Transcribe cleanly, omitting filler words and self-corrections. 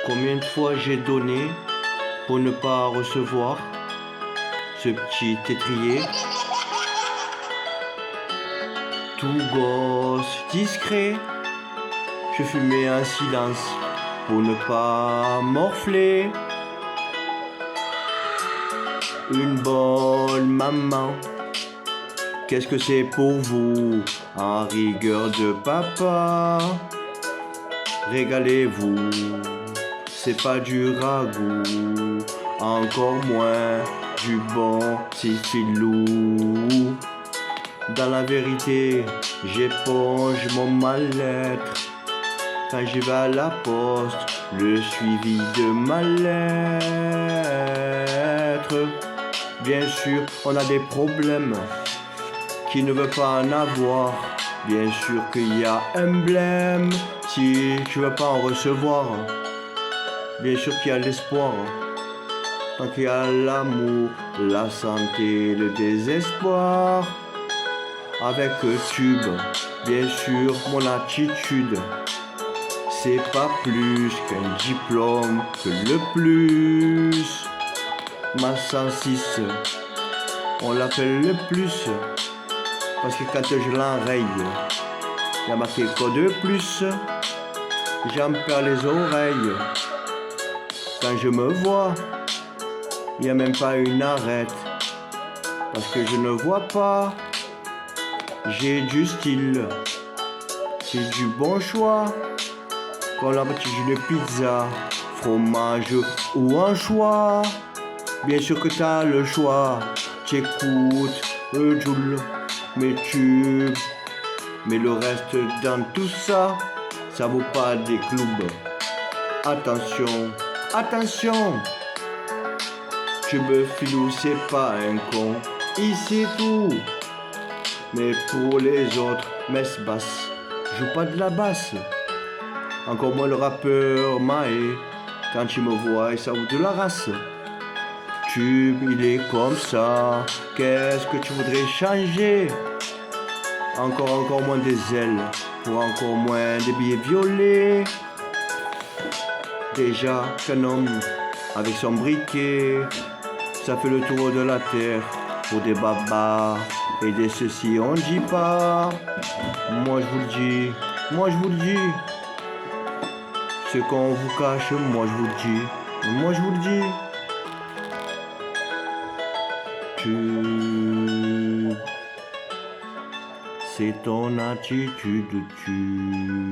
Combien de fois j'ai donné pour ne pas recevoir ce petit étrier? Tout gosse discret, je fumais en silence pour ne pas morfler. Une bonne maman, qu'est-ce que c'est pour vous en rigueur de papa? Régalez-vous, c'est pas du ragoût, encore moins du bon filou. Dans la vérité, j'éponge mon mal-être. Quand je vais à la poste, le suivi de ma lettre. Bien sûr, on a des problèmes. Qui ne veut pas en avoir? Bien sûr qu'il y a un blême. Si tu veux pas en recevoir, bien sûr qu'il y a l'espoir. Tant qu'il y a l'amour, la santé, le désespoir. Avec tube, bien sûr, mon attitude. C'est pas plus qu'un diplôme que le plus. Ma 106, on l'appelle le plus. Parce que quand je l'enraye, il y a marqué quoi de plus. J'en perds les oreilles. Quand je me vois, il n'y a même pas une arrête. Parce que je ne vois pas. J'ai du style. C'est du bon choix. Quand la une pizza, fromage ou un choix. Bien sûr que t'as le choix. T'écoutes Joule, mes tubes. Mais le reste dans tout ça, ça vaut pas des clubs. Attention, attention. Tube filou, c'est pas un con. Ici tout. Mais pour les autres, messe basse. Joue pas de la basse. Encore moins le rappeur Maé. Quand tu me vois, il s'avoue de la race. Tube, il est comme ça. Qu'est-ce que tu voudrais changer? Encore moins des ailes. Pour encore moins des billets violets. Déjà qu'un homme avec son briquet, ça fait le tour de la terre. Pour des babas et des ceci, on dit pas. Moi je vous le dis, moi je vous le dis. Ce qu'on vous cache, moi je vous le dis, moi je vous le dis. C'est ton attitude, tu.